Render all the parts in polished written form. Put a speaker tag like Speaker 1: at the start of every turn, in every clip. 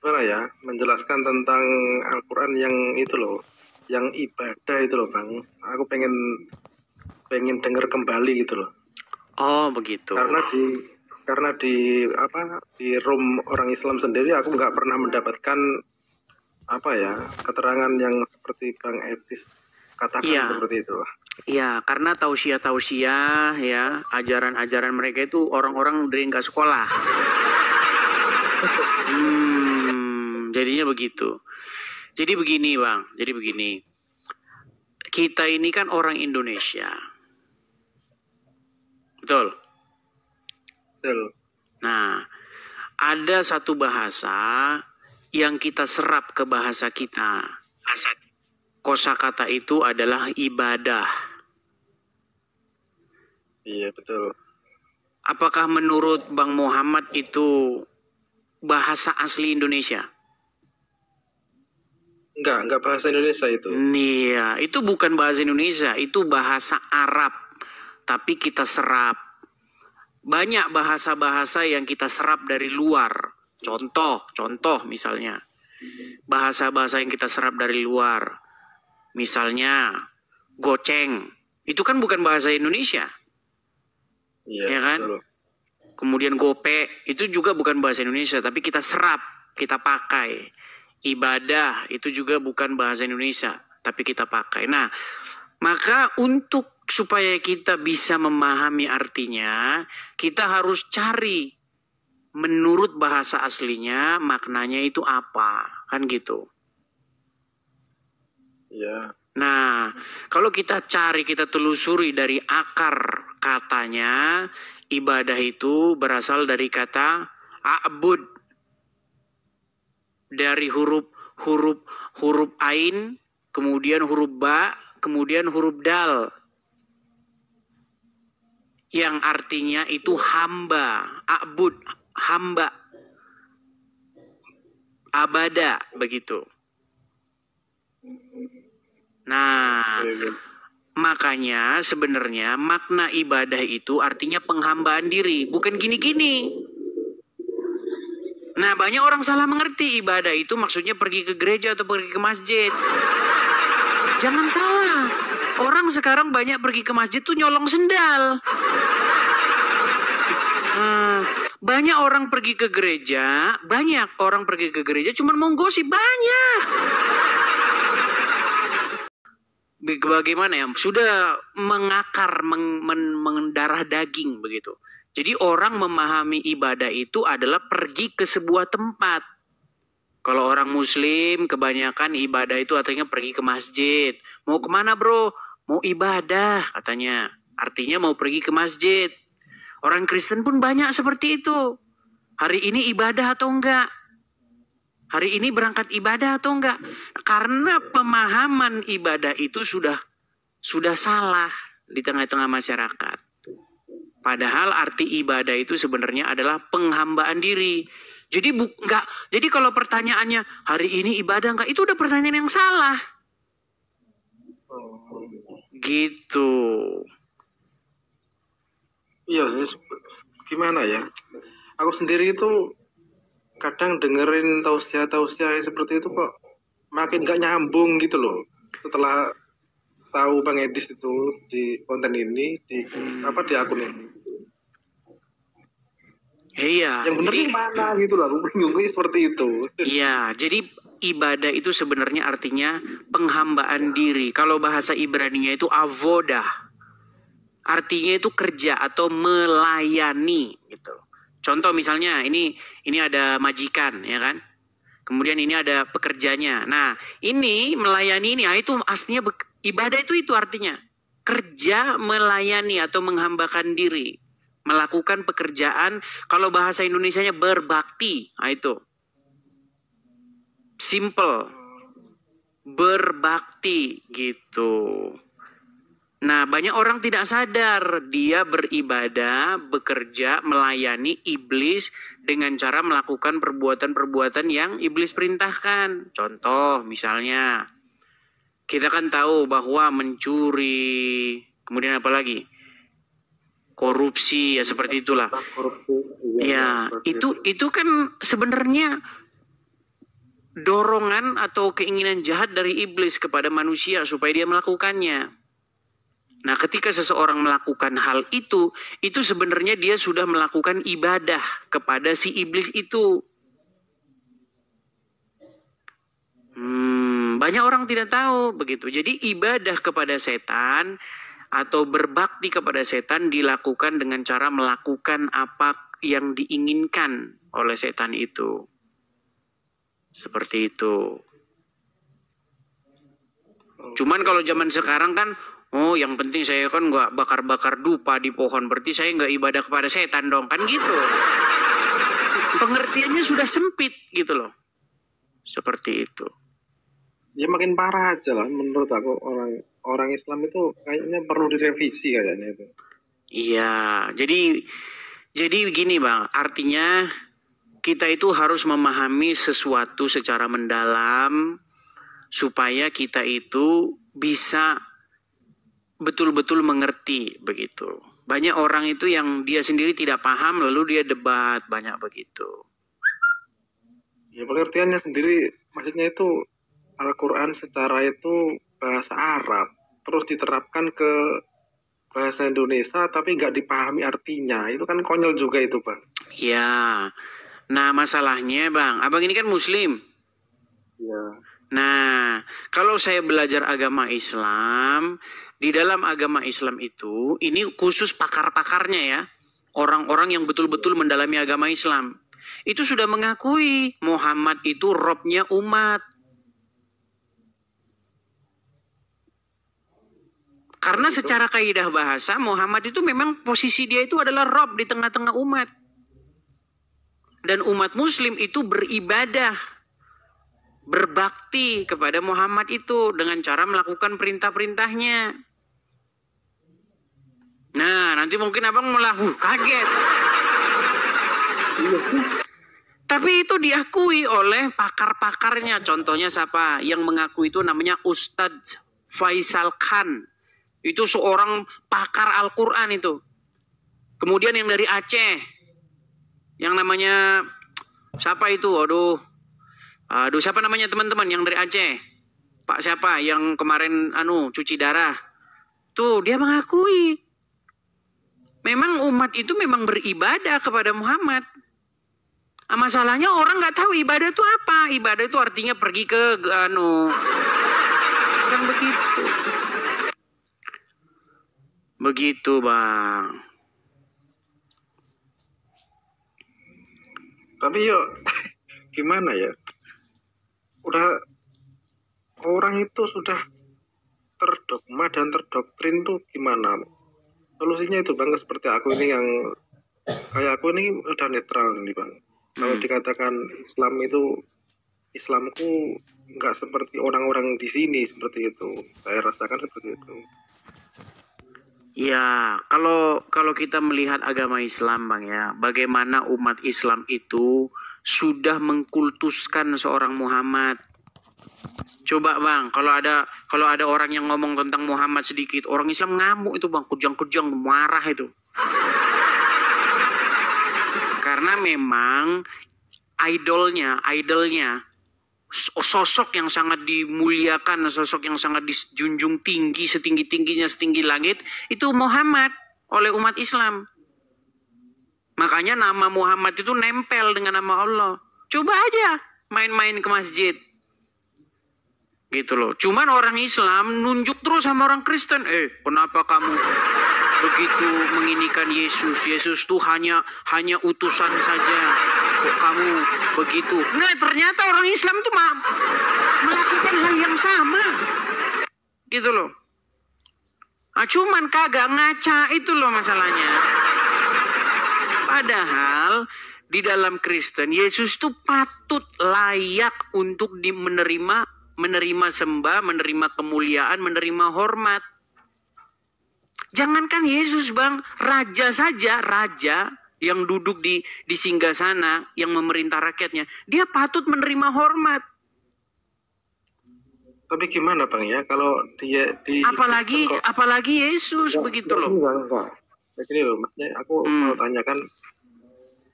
Speaker 1: gimana ya, menjelaskan tentang Al-Quran yang itu loh, yang ibadah itu loh Bang. Aku pengen denger kembali gitu loh.
Speaker 2: Oh begitu.
Speaker 1: Karena di room orang Islam sendiri aku nggak pernah mendapatkan keterangan yang seperti Bang Etis katakan
Speaker 2: Iya.
Speaker 1: seperti itu.
Speaker 2: Iya, karena tausiah ya, ajaran-ajaran mereka itu orang-orang dari nggak sekolah. Jadinya begitu. Jadi begini Bang, kita ini kan orang Indonesia. Betul?
Speaker 1: Betul.
Speaker 2: Nah, ada satu bahasa yang kita serap ke bahasa kita. Kosakata itu adalah ibadah.
Speaker 1: Iya, betul.
Speaker 2: Apakah menurut Bang Muhammad itu bahasa asli Indonesia?
Speaker 1: Enggak bahasa Indonesia itu.
Speaker 2: Iya, itu bukan bahasa Indonesia, itu bahasa Arab. Tapi kita serap. Banyak bahasa-bahasa yang kita serap dari luar. Contoh misalnya. Bahasa-bahasa yang kita serap dari luar. Misalnya, goceng. Itu kan bukan bahasa Indonesia.
Speaker 1: Iya,
Speaker 2: ya kan?
Speaker 1: Betul.
Speaker 2: Kemudian gope, itu juga bukan bahasa Indonesia. Tapi kita serap, kita pakai. Ibadah, itu juga bukan bahasa Indonesia. Tapi kita pakai. Nah, maka untuk supaya kita bisa memahami artinya, kita harus cari menurut bahasa aslinya maknanya itu apa. Kan gitu.
Speaker 1: Iya.
Speaker 2: Nah, kalau kita telusuri dari akar katanya, ibadah itu berasal dari kata a'bud. Dari huruf ain, kemudian huruf ba, kemudian huruf dal. Yang artinya itu hamba, a'bud, hamba. Abada, begitu. Nah, makanya sebenarnya makna ibadah itu artinya penghambaan diri, bukan gini-gini. Nah, banyak orang salah mengerti ibadah itu maksudnya pergi ke gereja atau pergi ke masjid. Jangan salah. Orang sekarang banyak pergi ke masjid tuh nyolong sendal. Banyak orang pergi ke gereja, cuman mau gosip banyak. Bagaimana ya, sudah mengakar, mendarah daging begitu. Jadi orang memahami ibadah itu adalah pergi ke sebuah tempat. Kalau orang muslim kebanyakan ibadah itu artinya pergi ke masjid. Mau kemana bro? Mau ibadah katanya. Artinya mau pergi ke masjid. Orang Kristen pun banyak seperti itu. Hari ini ibadah atau enggak? Hari ini berangkat ibadah atau enggak? Karena pemahaman ibadah itu sudah salah di tengah-tengah masyarakat. Padahal arti ibadah itu sebenarnya adalah penghambaan diri. Jadi kalau pertanyaannya hari ini ibadah enggak, itu udah pertanyaan yang salah. Gitu.
Speaker 1: Iya, gimana ya? Aku sendiri itu kadang dengerin tausiah seperti itu kok makin gak nyambung gitu loh. Setelah tahu Bang Edis itu di konten ini, di akun ini.
Speaker 2: Iya.
Speaker 1: Yang benar yang mana gitu loh, aku bingung seperti itu.
Speaker 2: Iya, jadi ibadah itu sebenarnya artinya penghambaan diri. Kalau bahasa Ibraninya itu avodah. Artinya itu kerja atau melayani gitu. Contoh misalnya ini ada majikan ya kan. Kemudian ini ada pekerjanya. Nah, ini melayani ini, itu aslinya ibadah itu artinya kerja, melayani atau menghambakan diri, melakukan pekerjaan. Kalau bahasa Indonesianya berbakti. Nah, itu simple, berbakti gitu. Nah, banyak orang tidak sadar dia beribadah, bekerja, melayani iblis dengan cara melakukan perbuatan-perbuatan yang iblis perintahkan. Contoh misalnya, kita kan tahu bahwa mencuri, kemudian apa lagi? Korupsi, ya seperti itulah. Ya, itu kan sebenarnya dorongan atau keinginan jahat dari iblis kepada manusia supaya dia melakukannya. Nah, ketika seseorang melakukan hal itu sebenarnya dia sudah melakukan ibadah kepada si iblis itu. Banyak orang tidak tahu begitu. Jadi ibadah kepada setan atau berbakti kepada setan dilakukan dengan cara melakukan apa yang diinginkan oleh setan itu. Seperti itu. Cuman kalau zaman sekarang kan, oh yang penting saya kan nggak bakar-bakar dupa di pohon, berarti saya nggak ibadah kepada setan dong, kan gitu. Pengertiannya sudah sempit gitu loh. Seperti itu.
Speaker 1: Ya makin parah aja lah menurut aku, orang Islam itu kayaknya perlu direvisi kayaknya itu.
Speaker 2: Iya, jadi begini Bang, artinya kita itu harus memahami sesuatu secara mendalam supaya kita itu bisa betul-betul mengerti begitu. Banyak orang itu yang dia sendiri tidak paham lalu dia debat, banyak begitu.
Speaker 1: Ya pengertiannya sendiri, maksudnya itu Al-Quran secara itu bahasa Arab, terus diterapkan ke bahasa Indonesia tapi nggak dipahami artinya, itu kan konyol juga itu Bang.
Speaker 2: Ya, nah masalahnya Bang, abang ini kan Muslim.
Speaker 1: Ya.
Speaker 2: Nah, kalau saya belajar agama Islam, di dalam agama Islam itu, ini khusus pakar-pakarnya ya, orang-orang yang betul-betul mendalami agama Islam, itu sudah mengakui Muhammad itu Robnya umat. Karena secara kaidah bahasa, Muhammad itu memang posisi dia itu adalah Rob di tengah-tengah umat. Dan umat Muslim itu beribadah, berbakti kepada Muhammad itu dengan cara melakukan perintah-perintahnya. Nah, nanti mungkin abang malah kaget. Tapi itu diakui oleh pakar-pakarnya. Contohnya siapa? Yang mengaku itu namanya Ustadz Faisal Khan. Itu seorang pakar Al-Quran itu. Kemudian yang dari Aceh, yang namanya siapa itu? Aduh, siapa namanya teman-teman yang dari Aceh? Pak siapa yang kemarin cuci darah? Tuh dia mengakui memang umat itu memang beribadah kepada Muhammad. Masalahnya orang nggak tahu ibadah itu apa. Ibadah itu artinya pergi ke kan begitu. Begitu Bang.
Speaker 1: Tapi yuk gimana ya? Udah orang itu sudah terdogma dan terdoktrin tuh gimana? Solusinya itu Bang, seperti aku ini yang kayak aku ini udah netral nih Bang. Kalau dikatakan Islam itu, Islamku nggak seperti orang-orang di sini seperti itu. Saya rasakan seperti itu.
Speaker 2: Ya, kalau kita melihat agama Islam Bang ya, bagaimana umat Islam itu sudah mengkultuskan seorang Muhammad. Coba Bang, kalau ada orang yang ngomong tentang Muhammad sedikit, orang Islam ngamuk itu Bang, kujang-kujang, marah itu. Karena memang idolnya sosok yang sangat dimuliakan, sosok yang sangat dijunjung tinggi, setinggi-tingginya, setinggi langit, itu Muhammad oleh umat Islam. Makanya nama Muhammad itu nempel dengan nama Allah. Coba aja main-main ke masjid. Gitu loh. Cuman orang Islam nunjuk terus sama orang Kristen. Kenapa kamu begitu menginikan Yesus? Yesus tuh hanya utusan saja. Kok kamu begitu? Nah, ternyata orang Islam tuh melakukan hal yang sama. Gitu loh. Cuman kagak ngaca, itu loh masalahnya. Padahal di dalam Kristen, Yesus tuh patut layak untuk menerima sembah, menerima kemuliaan, menerima hormat. Jangankan Yesus Bang, raja saja, raja yang duduk di singgasana, yang memerintah rakyatnya, dia patut menerima hormat.
Speaker 1: Tapi gimana Bang ya, kalau dia
Speaker 2: apalagi Yesus begitu loh.
Speaker 1: Enggak. Begini loh, maksudnya aku mau tanyakan,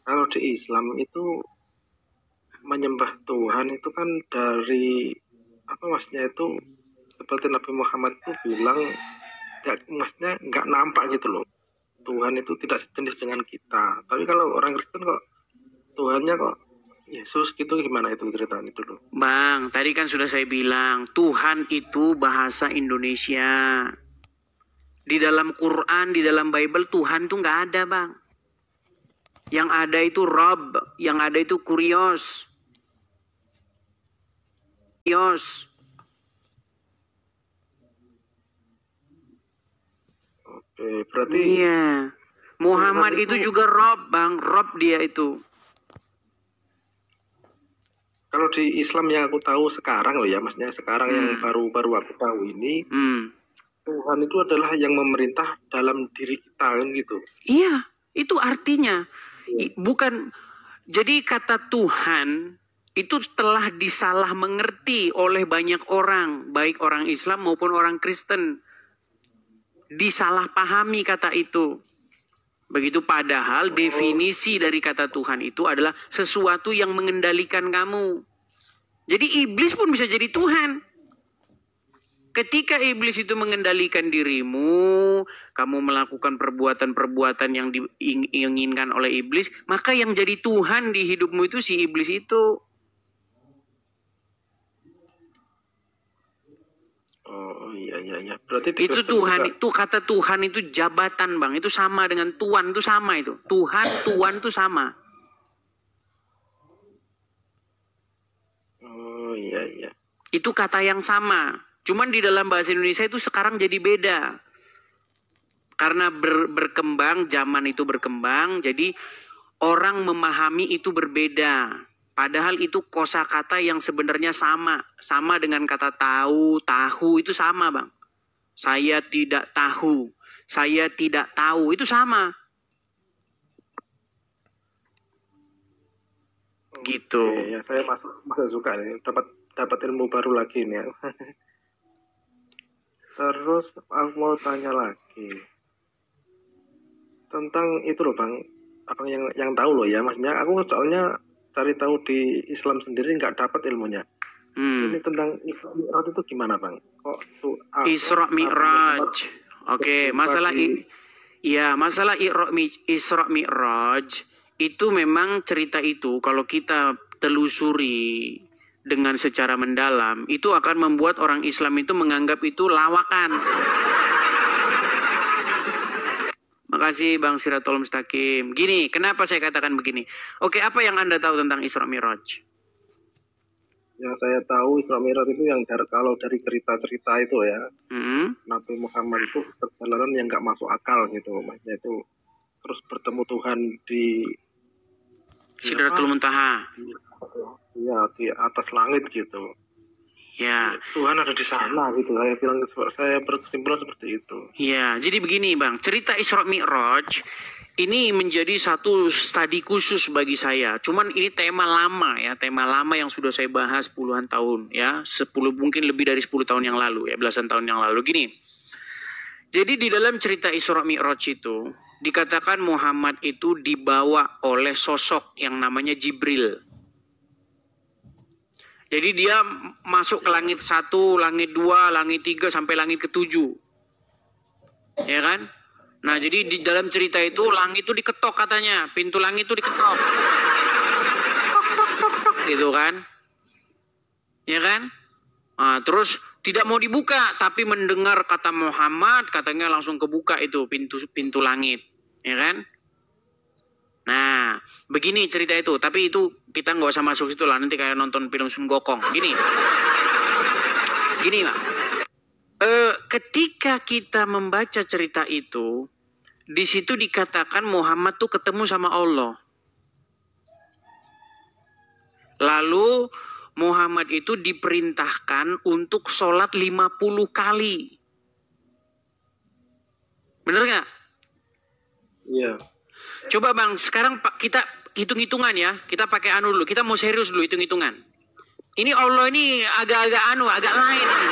Speaker 1: kalau di Islam itu menyembah Tuhan itu kan dari apa maksudnya itu seperti Nabi Muhammad itu bilang maksudnya nggak nampak gitu loh. Tuhan itu tidak sejenis dengan kita. Tapi kalau orang Kristen kok Tuhannya kok Yesus gitu, gimana itu ceritanya dulu?
Speaker 2: Bang, tadi kan sudah saya bilang, Tuhan itu bahasa Indonesia. Di dalam Quran, di dalam Bible, Tuhan tuh nggak ada, Bang. Yang ada itu Rob, yang ada itu Kurios.
Speaker 1: Oke, berarti
Speaker 2: Iya. Muhammad itu juga Rob, Bang. Rob dia itu.
Speaker 1: kalau di Islam yang aku tahu sekarang loh ya, maksudnya sekarang yang baru-baru aku tahu ini, Tuhan itu adalah yang memerintah dalam diri kita kan gitu.
Speaker 2: Iya, itu artinya. Bukan, jadi kata Tuhan itu telah disalah mengerti oleh banyak orang, baik orang Islam maupun orang Kristen. Disalahpahami kata itu. Begitu, padahal definisi dari kata Tuhan itu adalah sesuatu yang mengendalikan kamu. Jadi iblis pun bisa jadi Tuhan. Ketika iblis itu mengendalikan dirimu, kamu melakukan perbuatan-perbuatan yang diinginkan oleh iblis, maka yang jadi Tuhan di hidupmu itu si iblis itu.
Speaker 1: Oh iya. Berarti
Speaker 2: Itu Tuhan, itu kata Tuhan itu jabatan, Bang. Itu sama dengan Tuhan, itu sama itu. Tuhan itu sama.
Speaker 1: Oh iya.
Speaker 2: Itu kata yang sama. Cuman di dalam bahasa Indonesia itu sekarang jadi beda. Karena berkembang, zaman itu berkembang, jadi orang memahami itu berbeda. Padahal itu kosakata yang sebenarnya sama. Sama dengan kata tahu itu sama, Bang. Saya tidak tahu, saya tidak tahu, itu sama. Gitu.
Speaker 1: Ya, saya masuk suka nih, dapat ilmu baru lagi nih. Terus aku mau tanya lagi tentang itu loh Bang, apa yang tahu loh ya, maksudnya aku soalnya cari tahu di Islam sendiri nggak dapat ilmunya. Ini tentang Isra Mi'raj itu gimana Bang? Kok tuh
Speaker 2: Isra Mi'raj. Oke, masalah masalah Isra Mi'raj itu memang cerita itu kalau kita telusuri dengan secara mendalam itu akan membuat orang Islam itu menganggap itu lawakan. Makasih Bang Siratul Mustaqim. Gini, kenapa saya katakan begini? Oke, apa yang Anda tahu tentang Isra Mi'raj?
Speaker 1: Yang saya tahu Isra Mi'raj itu yang kalau dari cerita-cerita itu ya, Nabi Muhammad itu perjalanan yang nggak masuk akal gitu, maksudnya itu terus bertemu Tuhan di
Speaker 2: Sidratul Muntaha.
Speaker 1: Iya, di atas langit gitu.
Speaker 2: Ya.
Speaker 1: Tuhan ada di sana gitu. Saya berkesimpulan seperti itu.
Speaker 2: Ya, jadi begini Bang, cerita Isra Mi'raj ini menjadi satu studi khusus bagi saya. Cuman ini tema lama ya, tema lama yang sudah saya bahas puluhan tahun ya, mungkin lebih dari 10 tahun yang lalu ya, belasan tahun yang lalu. Gini. Jadi di dalam cerita Isra Mi'raj itu dikatakan Muhammad itu dibawa oleh sosok yang namanya Jibril. Jadi dia masuk ke langit 1, langit 2, langit 3, sampai langit ke-7. Ya kan? Nah jadi di dalam cerita itu langit itu diketok katanya. Pintu langit itu diketok. Gitu kan? Ya kan? Nah, terus tidak mau dibuka. Tapi mendengar kata Muhammad, katanya langsung kebuka itu pintu langit. Ya kan? Nah, begini cerita itu. Tapi itu kita nggak usah masuk situ lah. Nanti kayak nonton film Sun Gokong. Gini, Pak. Ketika kita membaca cerita itu, di situ dikatakan Muhammad tuh ketemu sama Allah. Lalu Muhammad itu diperintahkan untuk sholat 50 kali. Bener nggak?
Speaker 1: Iya.
Speaker 2: Coba Bang, sekarang kita hitung-hitungan ya. Kita pakai anu dulu. Kita mau serius dulu hitung-hitungan. Ini Allah ini agak lain ini.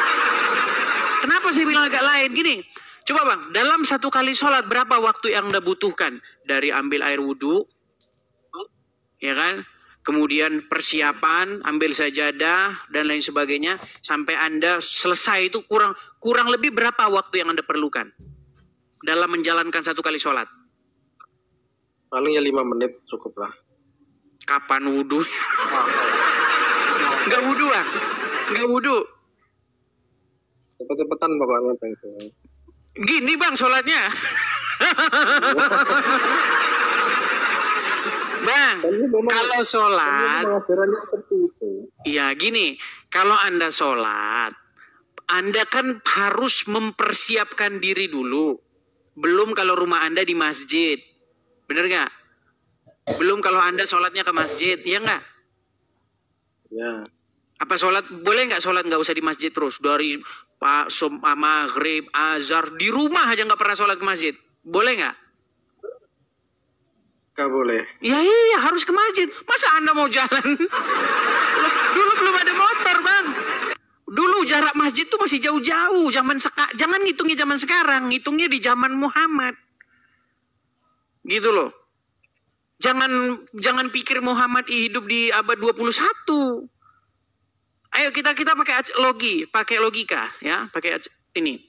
Speaker 2: Kenapa saya bilang agak lain? Gini, coba Bang, dalam satu kali sholat berapa waktu yang Anda butuhkan? Dari ambil air wudhu, ya kan? kemudian persiapan, ambil sajadah dan lain sebagainya, sampai Anda selesai itu kurang lebih berapa waktu yang Anda perlukan dalam menjalankan satu kali sholat?
Speaker 1: Paling ya 5 menit cukup lah.
Speaker 2: Kapan wudhu? Nggak wudhu ah? Nggak wudhu.
Speaker 1: Cepet-cepetan pokoknya Bang itu.
Speaker 2: Gini Bang sholatnya. Bang, kalau sholat,
Speaker 1: pengajarannya seperti itu.
Speaker 2: ya gini, kalau Anda sholat, Anda kan harus mempersiapkan diri dulu. Belum kalau rumah Anda di masjid. Bener nggak? Belum kalau Anda sholatnya ke masjid, ya nggak?
Speaker 1: Ya.
Speaker 2: Apa sholat, boleh nggak sholat nggak usah di masjid terus? Dari Pak maghrib, azhar, di rumah aja nggak pernah sholat ke masjid. Boleh nggak?
Speaker 1: Nggak boleh.
Speaker 2: Ya iya, harus ke masjid. Masa Anda mau jalan? Dulu belum ada motor, Bang. Dulu jarak masjid tuh masih jauh-jauh. Jangan ngitungnya zaman sekarang, ngitungnya di zaman Muhammad. Gitu loh. Jangan pikir Muhammad hidup di abad 21. Ayo kita pakai logika ya, pakai ini.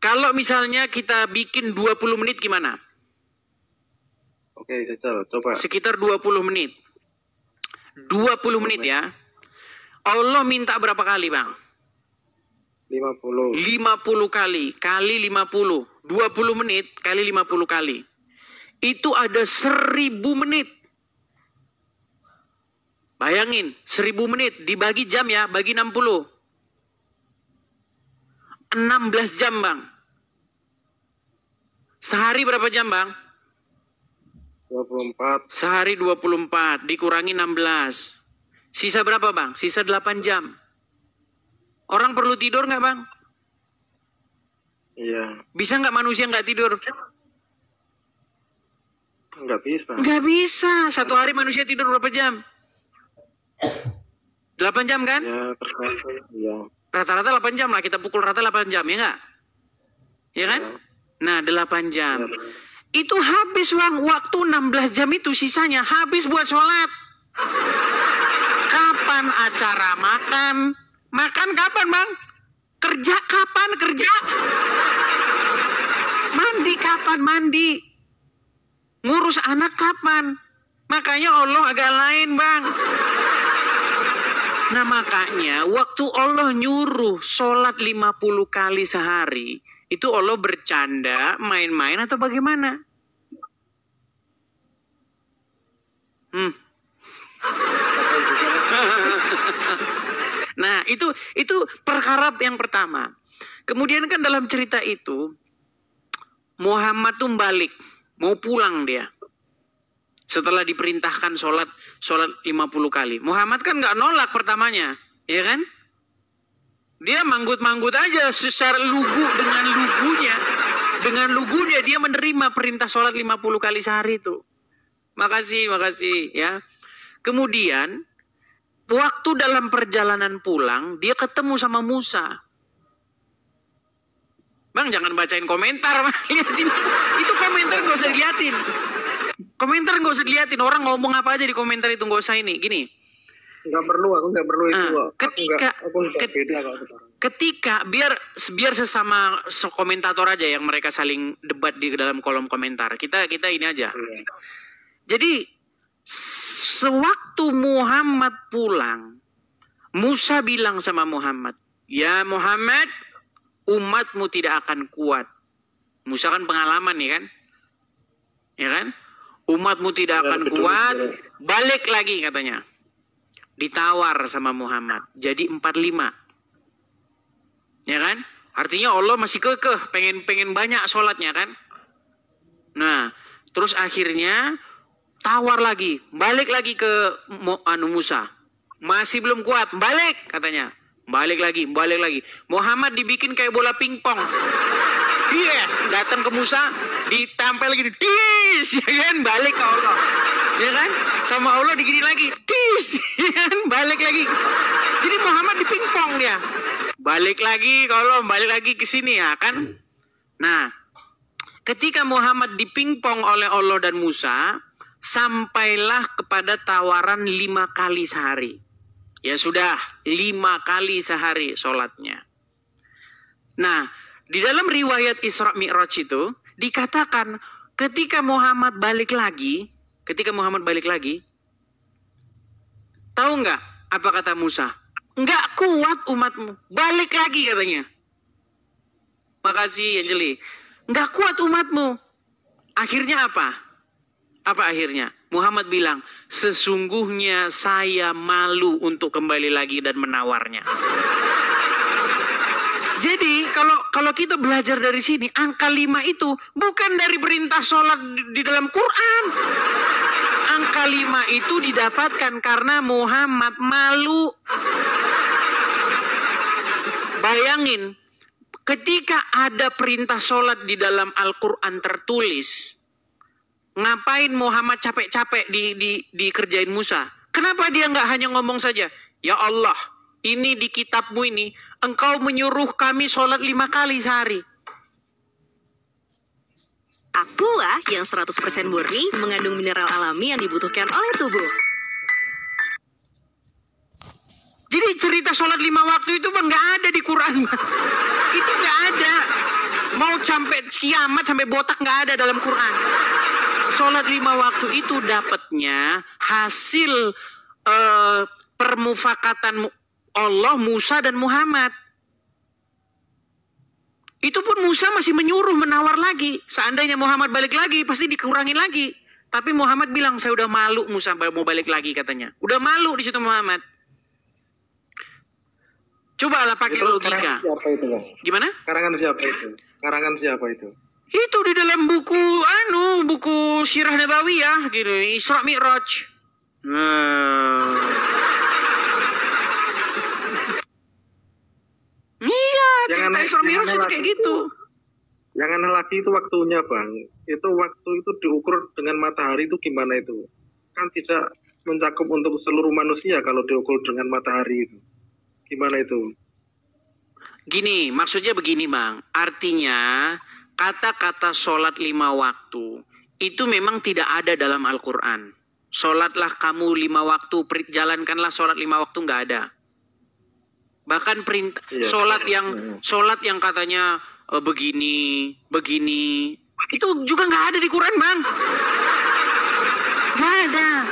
Speaker 2: Kalau misalnya kita bikin 20 menit gimana?
Speaker 1: Oke, Jajal, coba.
Speaker 2: Sekitar 20 menit. 20 menit ya. Allah minta berapa kali, Bang?
Speaker 1: 50.
Speaker 2: 50 kali. Kali 50. 20 menit kali 50 kali. Itu ada 1000 menit. Bayangin, 1000 menit dibagi jam ya, bagi 60. 16 jam, Bang. Sehari berapa jam, Bang?
Speaker 1: 24.
Speaker 2: Sehari 24, dikurangi 16. Sisa berapa, Bang? Sisa 8 jam. Orang perlu tidur nggak, Bang?
Speaker 1: Iya.
Speaker 2: Bisa nggak manusia nggak tidur?
Speaker 1: Nggak bisa.
Speaker 2: Nggak bisa. Satu hari manusia tidur berapa jam? 8 jam kan?
Speaker 1: Ya, tergantung. Ya.
Speaker 2: Rata-rata 8 jam lah. Kita pukul rata 8 jam, ya nggak? Ya kan?
Speaker 1: Ya.
Speaker 2: Nah, 8 jam.
Speaker 1: Ya.
Speaker 2: Itu habis, Bang. Waktu 16 jam itu sisanya habis buat sholat. Kapan acara makan? Makan kapan, Bang? Kerja kapan? Kerja. Mandi kapan? Mandi. Ngurus anak kapan? Makanya Allah agak lain, Bang. Nah, makanya waktu Allah nyuruh sholat 50 kali sehari, itu Allah bercanda, main-main atau bagaimana? Nah, itu perkara yang pertama. Kemudian kan dalam cerita itu, Muhammad tuh balik, mau pulang dia. Setelah diperintahkan sholat 50 kali. Muhammad kan nggak nolak pertamanya, ya kan? Dia manggut-manggut aja secara lugu dengan lugunya. Dengan lugunya dia menerima perintah sholat 50 kali sehari itu. Makasih ya. Kemudian waktu dalam perjalanan pulang dia ketemu sama Musa. Bang, jangan bacain komentar. Lihat sini. Itu komentar nggak usah diliatin. Komentar nggak usah diliatin. Orang ngomong apa aja di komentar itu nggak usah ini. Gini.
Speaker 1: Nggak perlu, aku nggak perlu itu.
Speaker 2: Ketika biar sesama komentator aja yang mereka saling debat di dalam kolom komentar. Kita ini aja.
Speaker 1: Iya.
Speaker 2: Jadi sewaktu Muhammad pulang, Musa bilang sama Muhammad, "Ya Muhammad, umatmu tidak akan kuat." Musa kan pengalaman nih kan? Ya kan? Umatmu tidak akan kuat, balik lagi katanya. Ditawar sama Muhammad, jadi 45. Ya kan? Artinya Allah masih kekeh, pengen banyak sholatnya kan? Nah, terus akhirnya tawar lagi, balik lagi ke Musa. Masih belum kuat, balik katanya. Balik lagi. Muhammad dibikin kayak bola pingpong. Yes, datang ke Musa, ditampel lagi, dis, ya kan, balik ke Allah. Ya kan? Sama Allah digini lagi, dis, ya kan, balik lagi. Jadi Muhammad dipingpong dia. Balik lagi ke Allah, balik lagi ke sini ya kan? Nah, ketika Muhammad dipingpong oleh Allah dan Musa, sampailah kepada tawaran 5 kali sehari. Ya sudah, 5 kali sehari sholatnya. Nah, di dalam riwayat Isra Mi'raj itu dikatakan ketika Muhammad balik lagi, tahu nggak apa kata Musa? Nggak kuat umatmu, balik lagi katanya. Makasih Anjeli. Nggak kuat umatmu. Akhirnya apa? Apa akhirnya? Muhammad bilang, sesungguhnya saya malu untuk kembali lagi dan menawarnya. Jadi kalau kita belajar dari sini, angka 5 itu bukan dari perintah sholat di dalam Quran. Angka 5 itu didapatkan karena Muhammad malu. Bayangin, ketika ada perintah sholat di dalam Al-Quran tertulis, ngapain Muhammad capek-capek dikerjain Musa? Kenapa dia nggak hanya ngomong saja, ya Allah, ini di kitabmu ini, engkau menyuruh kami sholat 5 kali sehari.
Speaker 3: Aqua yang 100% murni mengandung mineral alami yang dibutuhkan oleh tubuh.
Speaker 2: Jadi cerita sholat 5 waktu itu Bang nggak ada di Quran. Itu nggak ada. Mau sampai kiamat, sampai botak nggak ada dalam Quran. Sholat 5 waktu itu dapatnya hasil permufakatan Allah, Musa dan Muhammad. Itu pun Musa masih menyuruh, menawar lagi. Seandainya Muhammad balik lagi, pasti dikurangin lagi. Tapi Muhammad bilang, saya udah malu Musa mau balik lagi katanya. Udah malu di situ Muhammad. Cobalah pakai logika.
Speaker 1: Siapa itu, Bang?
Speaker 2: Gimana?
Speaker 1: Karangan siapa itu?
Speaker 2: Itu di dalam buku Sirah Nabawiyah gitu, Isra Mi'raj. Iya, cerita Isra Mi'raj itu kayak gitu.
Speaker 1: Jangan lagi itu waktunya, Bang. Itu waktu itu diukur dengan matahari itu gimana itu? Kan tidak mencakup untuk seluruh manusia kalau diukur dengan matahari itu. Gimana itu?
Speaker 2: Gini, maksudnya begini Bang. Artinya kata-kata sholat 5 waktu itu memang tidak ada dalam Al-Quran. Sholatlah kamu 5 waktu, jalankanlah sholat 5 waktu, nggak ada. Bahkan perintah sholat yang katanya begini, itu juga nggak ada di Quran Bang. Nggak ada.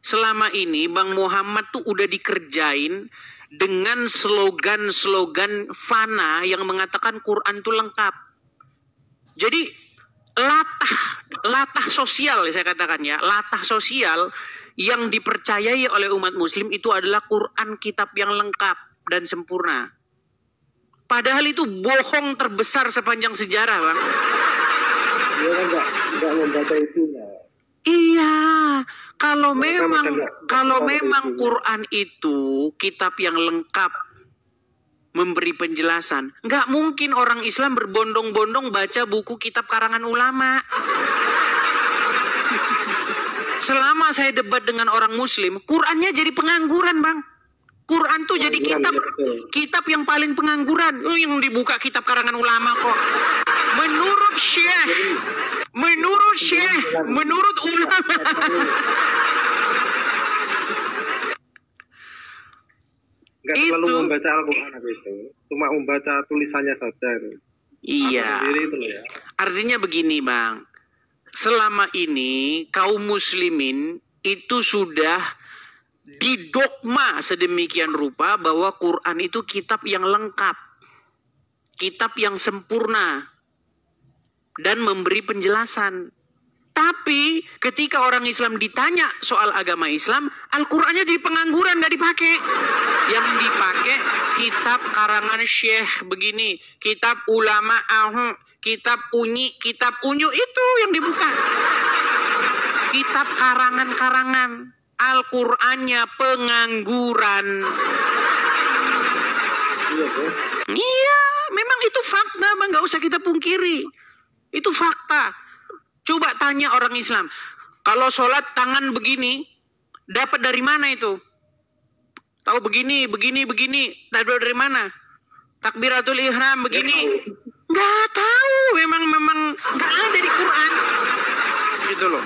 Speaker 2: Selama ini Bang Muhammad tuh udah dikerjain dengan slogan-slogan fana yang mengatakan Quran tuh lengkap. Jadi latah sosial saya katakan ya, latah sosial yang dipercayai oleh umat muslim itu adalah Quran, kitab yang lengkap dan sempurna. Padahal itu bohong terbesar sepanjang sejarah Bang.
Speaker 1: Dia kan nggak membaca isinya.
Speaker 2: Iya, kalau memang Quran itu kitab yang lengkap memberi penjelasan, nggak mungkin orang Islam berbondong-bondong baca buku kitab karangan ulama. Selama saya debat dengan orang Muslim, Qurannya jadi pengangguran Bang. Quran tuh jadi kitab yang paling pengangguran. Yang dibuka kitab karangan ulama kok. Menurut ulama.
Speaker 1: Nggak selalu membaca Al-Quran itu. Cuma membaca tulisannya saja.
Speaker 2: Iya.
Speaker 1: Itu ya.
Speaker 2: Artinya begini Bang. Selama ini kaum muslimin itu sudah didogma sedemikian rupa bahwa Quran itu kitab yang lengkap, kitab yang sempurna dan memberi penjelasan. Tapi ketika orang Islam ditanya soal agama Islam, Al-Qurannya jadi pengangguran, nggak dipakai. Yang dipakai kitab karangan syekh begini, kitab ulama kitab unyu itu yang dibuka. Kitab karangan-karangan. Al-Qur'annya pengangguran. Iya, memang itu fakta Bang, nggak usah kita pungkiri. Itu fakta. Coba tanya orang Islam, kalau sholat tangan begini, dapat dari mana itu? Tahu begini. Dapat dari mana? Takbiratul ihram begini. Nggak tahu, memang nggak ada di Quran. Gitu loh.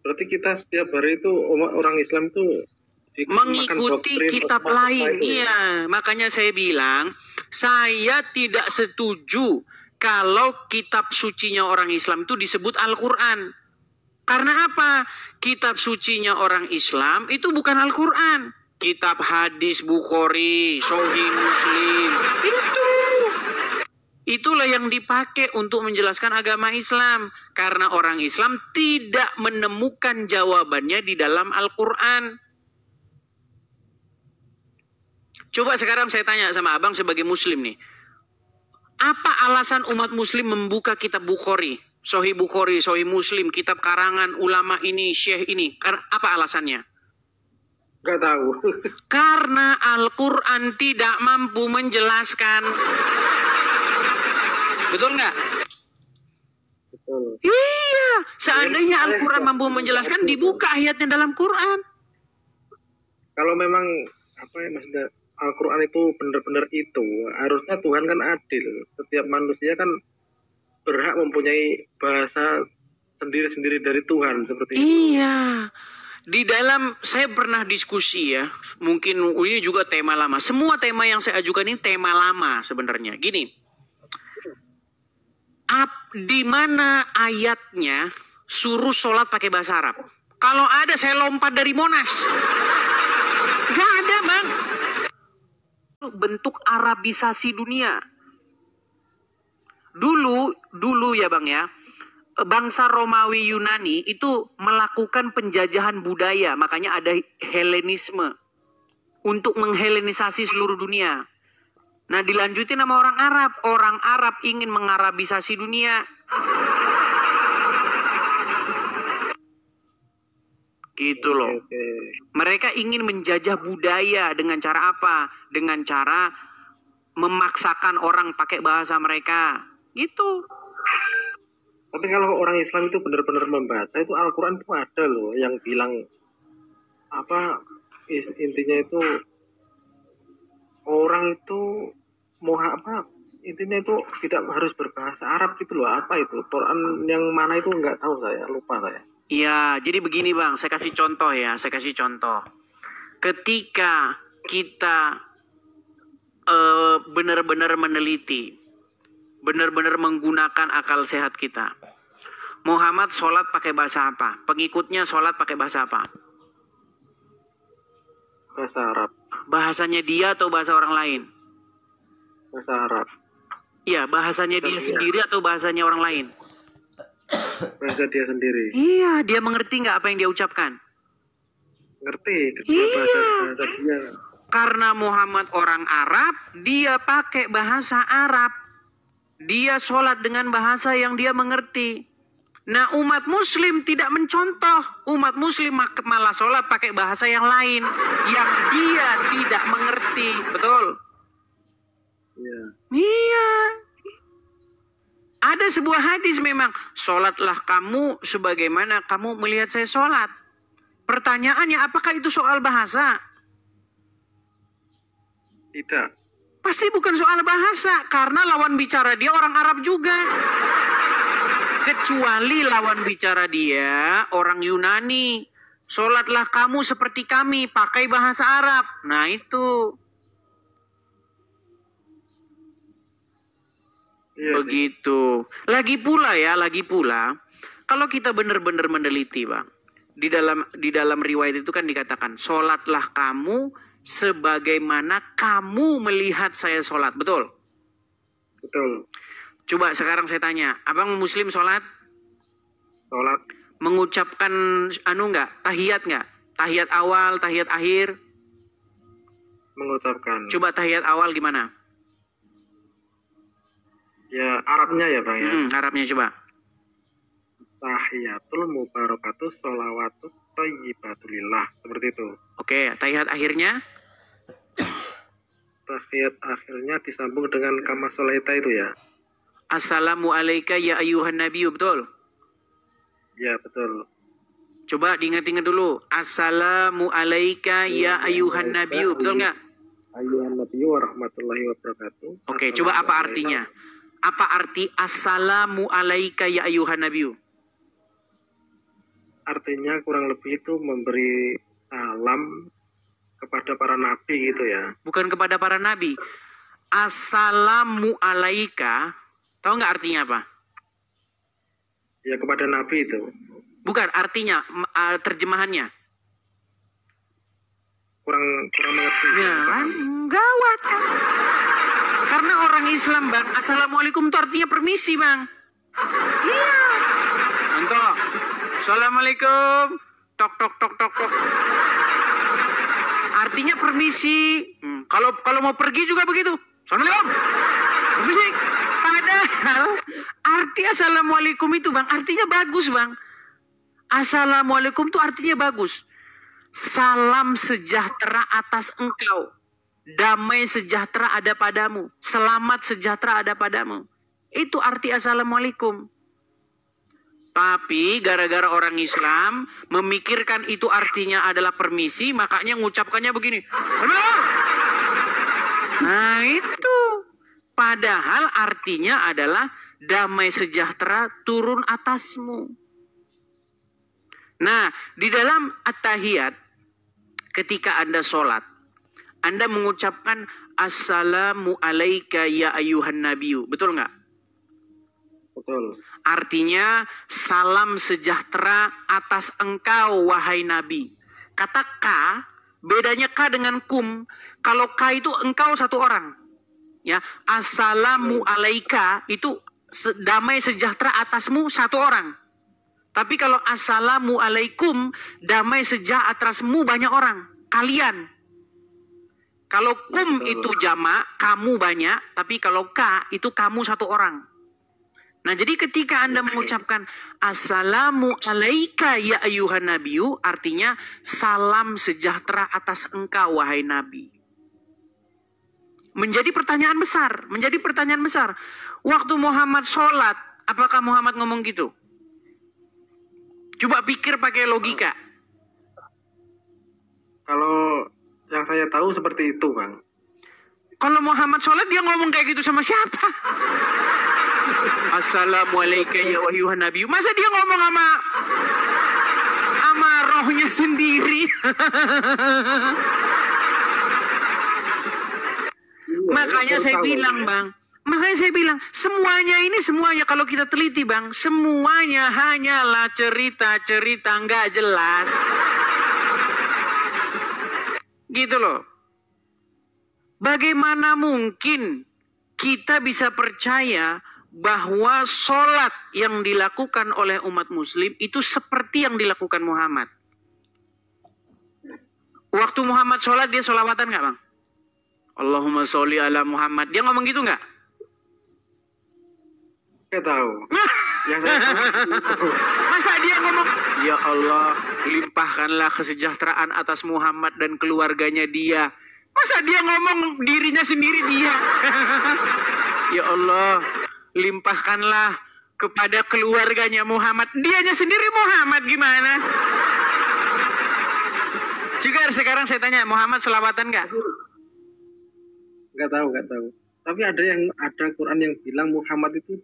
Speaker 1: Berarti kita setiap hari itu orang Islam itu
Speaker 2: Mengikuti kitab lain. Iya, makanya saya bilang, saya tidak setuju kalau kitab sucinya orang Islam itu disebut Al-Quran. Karena apa? Kitab sucinya orang Islam itu bukan Al-Quran. Kitab hadis Bukhari, Sahih Muslim, itu. Itulah yang dipakai untuk menjelaskan agama Islam. Karena orang Islam tidak menemukan jawabannya di dalam Al-Quran. Coba sekarang saya tanya sama abang sebagai muslim nih. Apa alasan umat muslim membuka kitab Bukhari, Sahih Muslim, kitab karangan ulama ini, syekh ini? Apa alasannya?
Speaker 1: Nggak tahu.
Speaker 2: Karena Al-Quran tidak mampu menjelaskan. Betul nggak?
Speaker 1: Betul.
Speaker 2: Iya, seandainya Al-Quran mampu menjelaskan, dibuka ayatnya dalam Quran.
Speaker 1: Kalau memang apa ya maksudnya Al-Quran itu benar-benar itu, harusnya Tuhan kan adil. Setiap manusia kan berhak mempunyai bahasa sendiri-sendiri dari Tuhan seperti itu.
Speaker 2: Iya. Di dalam, saya pernah diskusi ya, mungkin ini juga tema lama. Semua tema yang saya ajukan ini tema lama sebenarnya. Gini, di mana ayatnya suruh sholat pakai bahasa Arab? Kalau ada saya lompat dari Monas. Gak ada bang. Bentuk Arabisasi dunia. Dulu ya bang ya, bangsa Romawi Yunani itu melakukan penjajahan budaya, makanya ada Helenisme untuk menghelenisasi seluruh dunia. Nah dilanjutin sama orang Arab ingin mengarabisasi dunia. Gitu loh. Mereka ingin menjajah budaya dengan cara apa? Dengan cara memaksakan orang pakai bahasa mereka. Gitu.
Speaker 1: Tapi kalau orang Islam itu benar-benar membaca itu Al-Quran itu ada loh yang bilang apa intinya itu orang itu mau apa intinya itu tidak harus berbahasa Arab gitu loh. Apa itu Quran yang mana itu nggak tahu, saya lupa saya.
Speaker 2: Iya, jadi begini bang, saya kasih contoh ya, Ketika kita benar-benar meneliti, benar-benar menggunakan akal sehat kita, Muhammad sholat pakai bahasa apa? Pengikutnya sholat pakai bahasa apa?
Speaker 1: Bahasa Arab.
Speaker 2: Bahasanya dia atau bahasa orang lain?
Speaker 1: Bahasa Arab.
Speaker 2: Iya, bahasanya dia sendiri atau bahasanya orang lain?
Speaker 1: Bahasa dia sendiri.
Speaker 2: Iya, dia mengerti nggak apa yang dia ucapkan?
Speaker 1: Ngerti.
Speaker 2: Iya.
Speaker 1: Bahasa dia.
Speaker 2: Karena Muhammad orang Arab, dia pakai bahasa Arab. Dia sholat dengan bahasa yang dia mengerti. Nah, umat muslim tidak mencontoh. Umat muslim malah sholat pakai bahasa yang lain yang dia tidak mengerti. Betul?
Speaker 1: Iya.
Speaker 2: Iya. Ada sebuah hadis memang, sholatlah kamu sebagaimana kamu melihat saya sholat. Pertanyaannya, apakah itu soal bahasa?
Speaker 1: Tidak.
Speaker 2: Pasti bukan soal bahasa, karena lawan bicara dia orang Arab juga. Kecuali lawan bicara dia orang Yunani. Sholatlah kamu seperti kami, pakai bahasa Arab. Nah itu.
Speaker 1: Iya,
Speaker 2: begitu. Lagi pula, kalau kita benar-benar meneliti, Bang, di dalam riwayat itu kan dikatakan, sholatlah kamu sebagaimana kamu melihat saya sholat. Betul?
Speaker 1: Betul.
Speaker 2: Coba sekarang saya tanya, abang muslim sholat?
Speaker 1: Sholat.
Speaker 2: Mengucapkan tahiyat nggak? Tahiyat awal, tahiyat akhir?
Speaker 1: Mengucapkan.
Speaker 2: Coba tahiyat awal gimana?
Speaker 1: Ya Arabnya ya bang ya.
Speaker 2: Arabnya coba.
Speaker 1: Tahiyatul mubarakatuh sholawatut thayyibatulillah, seperti itu.
Speaker 2: Oke, tahiyat akhirnya?
Speaker 1: Tahiyat akhirnya disambung dengan kama sholaita itu ya.
Speaker 2: Assalamu alayka ya ayuhan nabiyyu, betul?
Speaker 1: Ya betul.
Speaker 2: Coba diingat-ingat dulu. Assalamu alayka ya ayuhan nabiyyu, betul nggak?
Speaker 1: Ayuhan Nabi warahmatullahi wabarakatuh.
Speaker 2: Oke, coba apa artinya? Apa arti assalamu alaika ya ayuhan nabiyu?
Speaker 1: Artinya kurang lebih itu memberi salam kepada para nabi gitu ya.
Speaker 2: Bukan kepada para nabi. Assalamu alaika, tahu nggak artinya apa?
Speaker 1: Ya kepada nabi itu.
Speaker 2: Bukan, artinya, terjemahannya.
Speaker 1: Kurang mengerti.
Speaker 2: Ya, gawat. Karena orang Islam, Bang, assalamualaikum itu artinya permisi, Bang. Iya. Contoh, assalamualaikum, tok tok tok tok tok. Artinya permisi. Kalau mau pergi juga begitu. Assalamualaikum. Permisi. Padahal arti assalamualaikum itu, Bang, artinya bagus, Bang. Assalamualaikum itu artinya bagus. Salam sejahtera atas engkau. Damai sejahtera ada padamu. Selamat sejahtera ada padamu. Itu arti assalamualaikum. Tapi gara-gara orang Islam memikirkan itu artinya adalah permisi, makanya ngucapkannya begini. Nah itu. Padahal artinya adalah damai sejahtera turun atasmu. Nah, di dalam at-tahiyat, ketika Anda sholat, Anda mengucapkan assalamu alaika ya ayuhan nabiyu. Betul nggak?
Speaker 1: Betul.
Speaker 2: Artinya salam sejahtera atas engkau wahai nabi. Kata ka, bedanya ka dengan kum. Kalau ka itu engkau satu orang. Ya, assalamu alaika itu damai sejahtera atasmu satu orang. Tapi kalau assalamu alaikum, damai sejahtera atasmu banyak orang. Kalian. Kalau kum itu jamak, kamu banyak. Tapi kalau ka itu kamu satu orang. Nah jadi ketika Anda mengucapkan assalamu alaika ya ayuhan nabiyu, artinya salam sejahtera atas engkau wahai nabi. Menjadi pertanyaan besar. Waktu Muhammad sholat, apakah Muhammad ngomong gitu? Coba pikir pakai logika.
Speaker 1: Kalau yang saya tahu seperti itu, Bang.
Speaker 2: Kalau Muhammad sholat dia ngomong kayak gitu sama siapa? Assalamualaikum ya ayuhan nabi. Masa dia ngomong sama rohnya sendiri? Makanya saya bilang, semuanya kalau kita teliti, Bang, semuanya hanyalah cerita-cerita nggak jelas. Gitu loh. Bagaimana mungkin kita bisa percaya bahwa sholat yang dilakukan oleh umat muslim itu seperti yang dilakukan Muhammad? Waktu Muhammad sholat, dia sholawatan nggak, Bang? Allahumma sholli ala Muhammad. Dia ngomong gitu nggak?
Speaker 1: Saya tahu. Yang saya tahu.
Speaker 2: Masa dia ngomong, ya Allah, limpahkanlah kesejahteraan atas Muhammad dan keluarganya dia. Masa dia ngomong dirinya sendiri dia? Ya Allah, limpahkanlah kepada keluarganya Muhammad. Dianya sendiri Muhammad gimana? Juga sekarang saya tanya, Muhammad selawatan nggak?
Speaker 1: Nggak tahu. Tapi ada Quran yang bilang Muhammad itu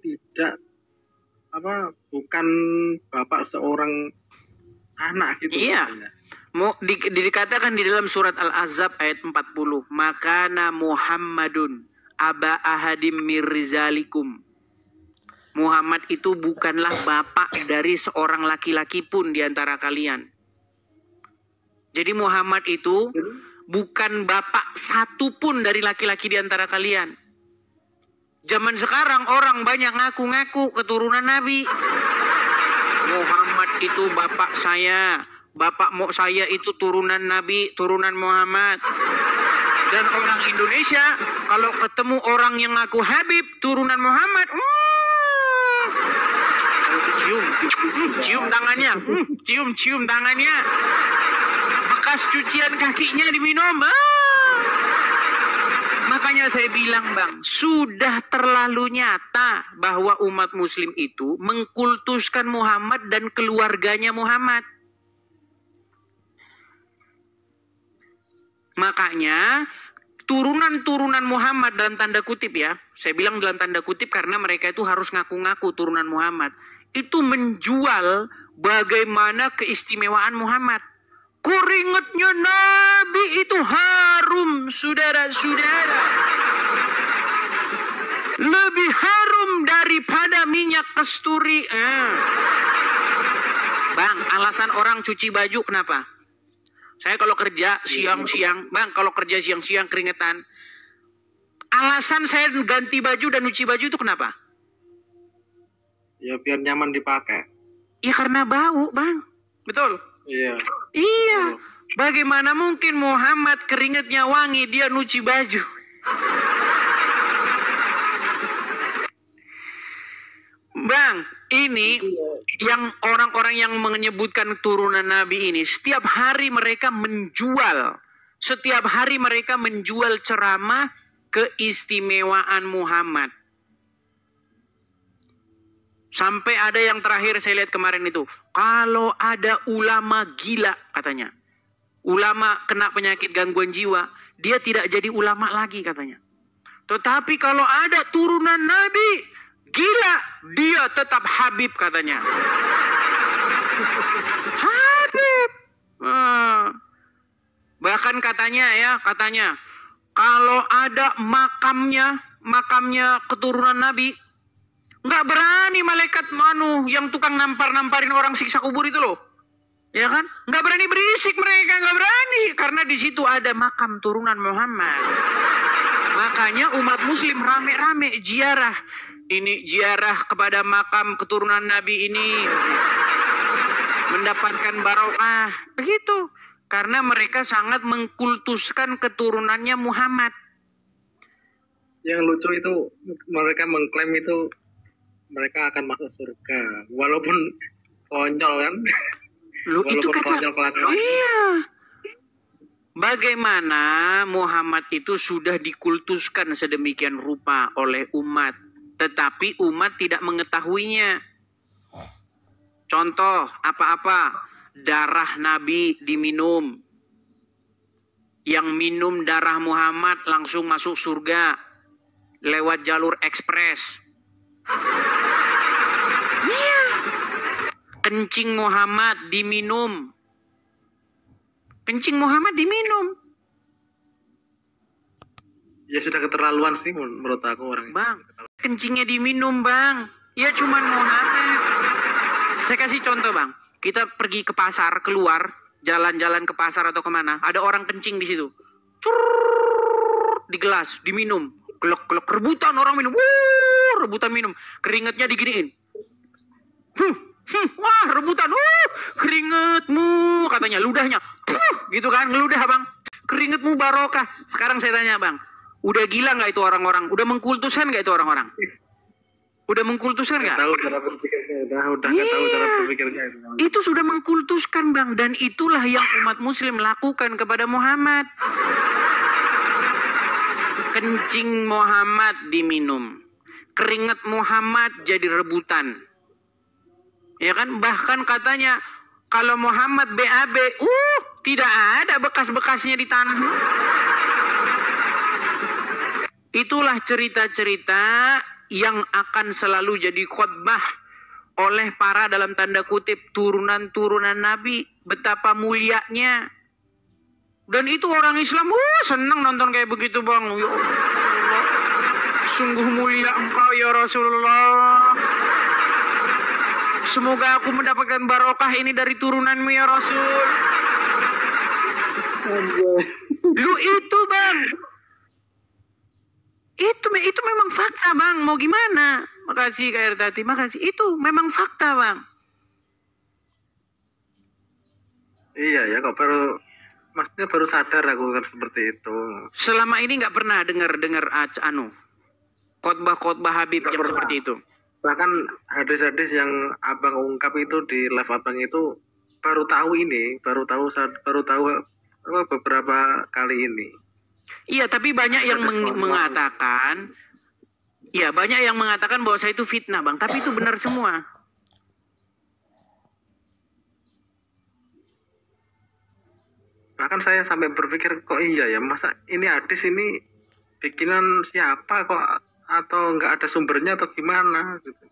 Speaker 1: bukan bapak seorang anak gitu.
Speaker 2: Iya. Dikatakan di dalam surat Al-Ahzab ayat 40, makana Muhammadun aba ahadim mirzalikum. Muhammad itu bukanlah bapak dari seorang laki-laki pun di antara kalian. Jadi Muhammad itu bukan bapak satu pun dari laki-laki di antara kalian. Zaman sekarang orang banyak ngaku-ngaku keturunan Nabi. Muhammad itu bapak saya. Bapak saya itu turunan Nabi, turunan Muhammad. Dan orang Indonesia kalau ketemu orang yang ngaku Habib, turunan Muhammad, cium tangannya, cium tangannya. Bekas cucian kakinya diminum. Makanya saya bilang, Bang, sudah terlalu nyata bahwa umat muslim itu mengkultuskan Muhammad dan keluarganya Muhammad. Makanya turunan-turunan Muhammad dalam tanda kutip ya. Saya bilang dalam tanda kutip karena mereka itu harus ngaku-ngaku turunan Muhammad. Itu menjual bagaimana keistimewaan Muhammad. Keringatnya Nabi itu harum, saudara-saudara. Lebih harum daripada minyak kasturi. Bang, alasan orang cuci baju kenapa? Saya kalau kerja siang-siang, Bang, kalau kerja siang-siang keringetan. Alasan saya ganti baju dan cuci baju itu kenapa?
Speaker 1: Ya biar nyaman dipakai.
Speaker 2: Ya karena bau, Bang. Betul?
Speaker 1: Iya.
Speaker 2: Iya. Bagaimana mungkin Muhammad keringetnya wangi, dia nyuci baju? Bang, ini yang orang-orang yang menyebutkan turunan Nabi ini, setiap hari mereka menjual ceramah keistimewaan Muhammad. Sampai ada yang terakhir saya lihat kemarin itu, kalau ada ulama gila katanya, ulama kena penyakit gangguan jiwa, dia tidak jadi ulama lagi katanya. Tetapi kalau ada turunan Nabi gila, dia tetap Habib katanya. Habib. Bahkan katanya kalau ada makamnya keturunan Nabi, nggak berani malaikat yang tukang namparin orang siksa kubur itu loh. Ya kan? Nggak berani berisik mereka, nggak berani. Karena di situ ada makam turunan Muhammad. Makanya umat muslim rame-rame ziarah. Ini ziarah kepada makam keturunan Nabi ini. Mendapatkan barokah. Begitu. Karena mereka sangat mengkultuskan keturunannya Muhammad.
Speaker 1: Yang lucu itu mereka mengklaim itu mereka akan masuk surga. Walaupun konyol kan.
Speaker 2: Itu kata. Iya. Bagaimana Muhammad itu sudah dikultuskan sedemikian rupa oleh umat. Tetapi umat tidak mengetahuinya. Contoh apa-apa. Darah Nabi diminum. Yang minum darah Muhammad langsung masuk surga. Lewat jalur ekspres. Iya. Kencing Muhammad diminum. Kencing Muhammad diminum.
Speaker 1: Ya sudah keterlaluan sih menurut aku orang.
Speaker 2: Bang, kencingnya diminum, Bang. Ya cuman Muhammad. Saya kasih contoh, Bang. Kita pergi ke pasar, keluar, jalan-jalan ke pasar atau kemana. Ada orang kencing di situ. Di gelas, diminum. Kelok-kelok, rebutan orang minum. Rebutan minum. Keringatnya diginiin. Wah, rebutan. Keringetmu, katanya. Ludahnya. Gitu kan, ngeludah, Bang. Keringetmu barokah. Sekarang saya tanya, Bang. Udah gila nggak itu orang-orang? Udah mengkultuskan nggak itu orang-orang? Udah mengkultuskan nggak?
Speaker 1: Tahu cara berpikirnya, udah nggak tahu cara berpikirnya.
Speaker 2: Itu sudah mengkultuskan, Bang. Dan itulah yang umat muslim lakukan kepada Muhammad. Kencing Muhammad diminum. Keringat Muhammad jadi rebutan. Ya kan? Bahkan katanya, kalau Muhammad BAB, tidak ada bekas-bekasnya di tanah. Itulah cerita-cerita yang akan selalu jadi khotbah oleh para dalam tanda kutip turunan-turunan Nabi. Betapa mulianya. Dan itu orang Islam senang nonton kayak begitu, Bang. Ya Allah, sungguh mulia engkau ya Rasulullah. Semoga aku mendapatkan barokah ini dari turunanmu ya Rasul. Lu itu, Bang. Itu memang fakta, Bang. Mau gimana? Makasih Kak Erdati, makasih. Itu memang fakta, Bang.
Speaker 1: Iya ya, kok maksudnya baru sadar aku kan seperti itu.
Speaker 2: Selama ini nggak pernah dengar khotbah Habib yang seperti itu.
Speaker 1: Bahkan hadis-hadis yang Abang ungkap itu di live Abang itu baru tahu beberapa kali ini.
Speaker 2: Iya, tapi banyak yang mengatakan, ya banyak yang mengatakan bahwa saya itu fitnah, Bang. Tapi itu benar semua.
Speaker 1: Bahkan saya sampai berpikir, kok iya ya, masa ini hadis ini bikinan siapa kok, atau nggak ada sumbernya atau gimana gitu.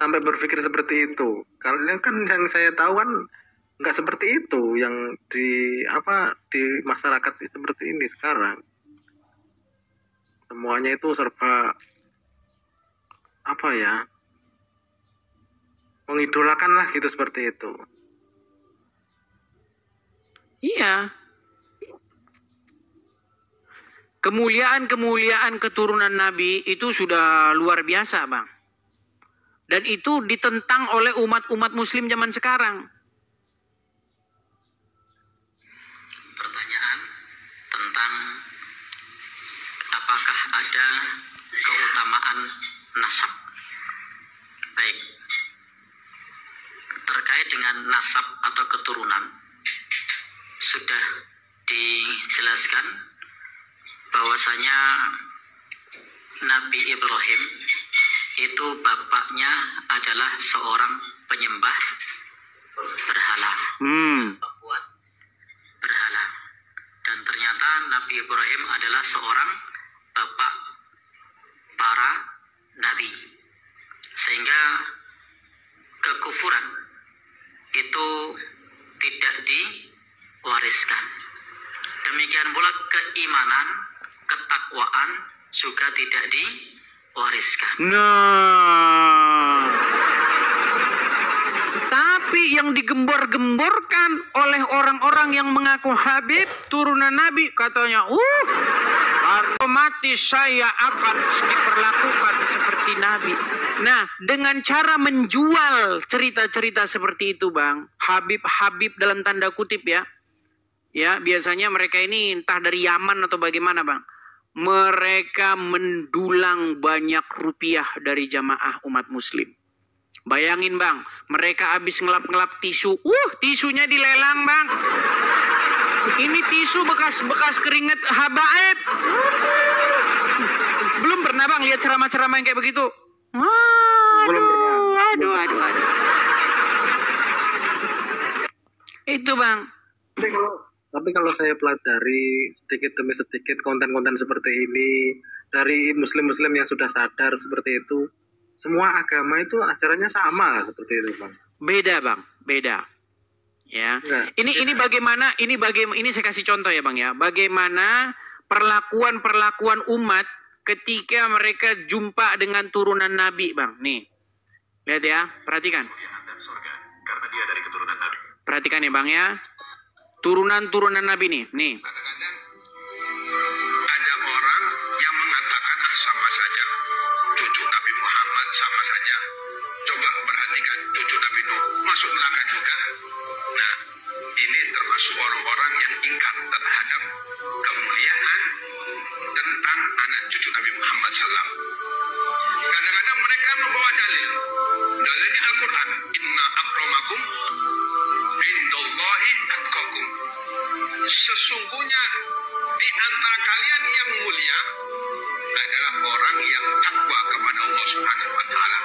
Speaker 1: Sampai berpikir seperti itu. Karena kan yang saya tahu kan nggak seperti itu yang di masyarakat seperti ini sekarang. Semuanya itu serba mengidolakan lah gitu, seperti itu.
Speaker 2: Iya. Kemuliaan keturunan Nabi itu sudah luar biasa, Bang. Dan itu ditentang oleh umat muslim zaman sekarang.
Speaker 4: Pertanyaan tentang apakah ada keutamaan nasab. Baik. Terkait dengan nasab atau keturunan, sudah dijelaskan bahwasanya Nabi Ibrahim itu bapaknya adalah seorang penyembah berhala, pembuat berhala. Dan ternyata Nabi Ibrahim adalah seorang bapak para nabi. Sehingga kekufuran itu tidak diwariskan. Demikian pula keimanan, ketakwaan juga tidak diwariskan.
Speaker 2: Nah, tapi yang digembor-gemborkan oleh orang-orang yang mengaku Habib turunan Nabi, katanya, otomatis saya akan diperlakukan seperti Nabi. Nah, dengan cara menjual cerita-cerita seperti itu, Bang, Habib dalam tanda kutip ya, biasanya mereka ini entah dari Yaman atau bagaimana, Bang, mereka mendulang banyak rupiah dari jamaah umat muslim. Bayangin, Bang, mereka habis ngelap-ngelap tisu, tisunya dilelang, Bang. Ini tisu bekas keringat habaib. Belum pernah, Bang, lihat ceramah-ceramah yang kayak begitu?
Speaker 1: Belum pernah.
Speaker 2: Aduh. Itu, Bang.
Speaker 1: Tapi kalau saya pelajari sedikit demi sedikit konten-konten seperti ini dari muslim-muslim yang sudah sadar seperti itu, semua agama itu ajarannya sama seperti itu, Bang.
Speaker 2: Beda, Bang, beda. Ya.
Speaker 1: Enggak,
Speaker 2: ini bagaimana ini saya kasih contoh ya, Bang ya. Bagaimana perlakuan umat ketika mereka jumpa dengan turunan Nabi, Bang. Nih. Lihat ya, perhatikan.
Speaker 5: Karena dia dari keturunan Nabi.
Speaker 2: Perhatikan ya, Bang ya. Turunan Nabi nih.
Speaker 5: Kadang-kadang ada orang yang mengatakan sama saja, cucu Nabi Muhammad sama saja. Coba perhatikan, cucu Nabi Nuh masuk neraka juga. Nah, ini termasuk orang-orang yang ingkar terhadap kemuliaan tentang anak cucu Nabi Muhammad SAW. Kadang-kadang mereka membawa dalil. Dalilnya Al-Quran. Inna akramakum indallahi atqakum. Sesungguhnya di antara kalian yang mulia adalah orang yang takwa kepada Allah Subhanahu wa taala.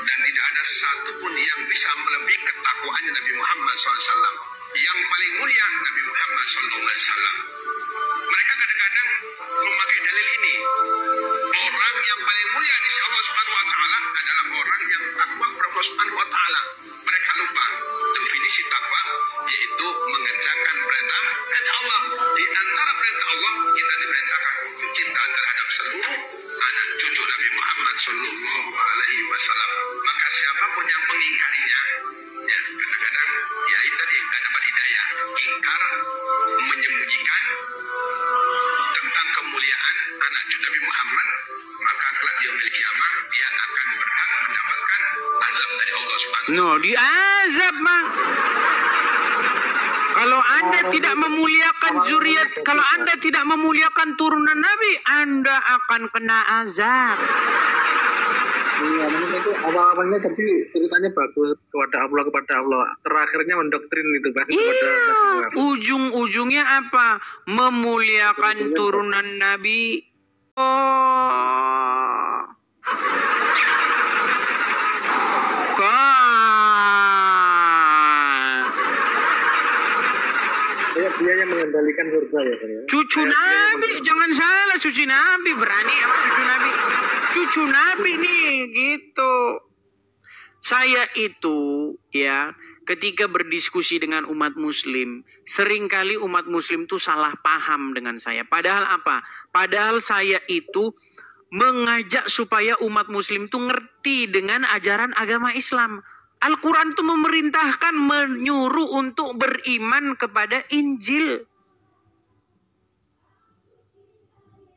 Speaker 5: Dan tidak ada satupun yang bisa melebihi ketakwaannya Nabi Muhammad SAW. Yang paling mulia Nabi Muhammad SAW. Mereka kadang-kadang memakai dalil ini. Orang yang paling mulia di sisi Allah Subhanahu wa taala adalah orang yang takwa kepada Allah Subhanahu wa taala. Mereka lupa definisi takwa, yaitu mengerjakan perintah Allah. Di antara perintah Allah, kita diperintahkan untuk cinta terhadap seluruh anak cucu Nabi Muhammad Sallallahu Alaihi Wasallam. Maka siapapun yang mengingkarinya, ya kadang-kadang ya itu tadi nggak dapat hidayah, ingkar, menyembunyikan tentang kemuliaan anak cucu Nabi Muhammad, maka kelak di yaumil kiamah dia akan berhak mendapatkan azab dari Allah Subhanahu wa taala.
Speaker 2: No, diazab, Bang. Kalau Anda tidak memuliakan zuriat, kalau Anda tidak memuliakan turunan Nabi, Anda akan kena azab.
Speaker 1: Iya, itu awal-awalnya tapi ceritanya bagus kepada Allah. Terakhirnya mendoktrin itu pasti kepada
Speaker 2: Iya, ujung-ujungnya apa? Memuliakan turunan Nabi.
Speaker 1: dia yang mengendalikan surga ya, Bang, ya?
Speaker 2: Cucu Nabi, jangan salah, cucu Nabi berani sama cucu Nabi. Cucu Nabi nih, gitu. Saya itu ya, ketika berdiskusi dengan umat muslim, seringkali umat muslim tuh salah paham dengan saya. Padahal apa? Padahal saya itu mengajak supaya umat muslim tuh ngerti dengan ajaran agama Islam. Al-Quran tuh memerintahkan, menyuruh untuk beriman kepada Injil.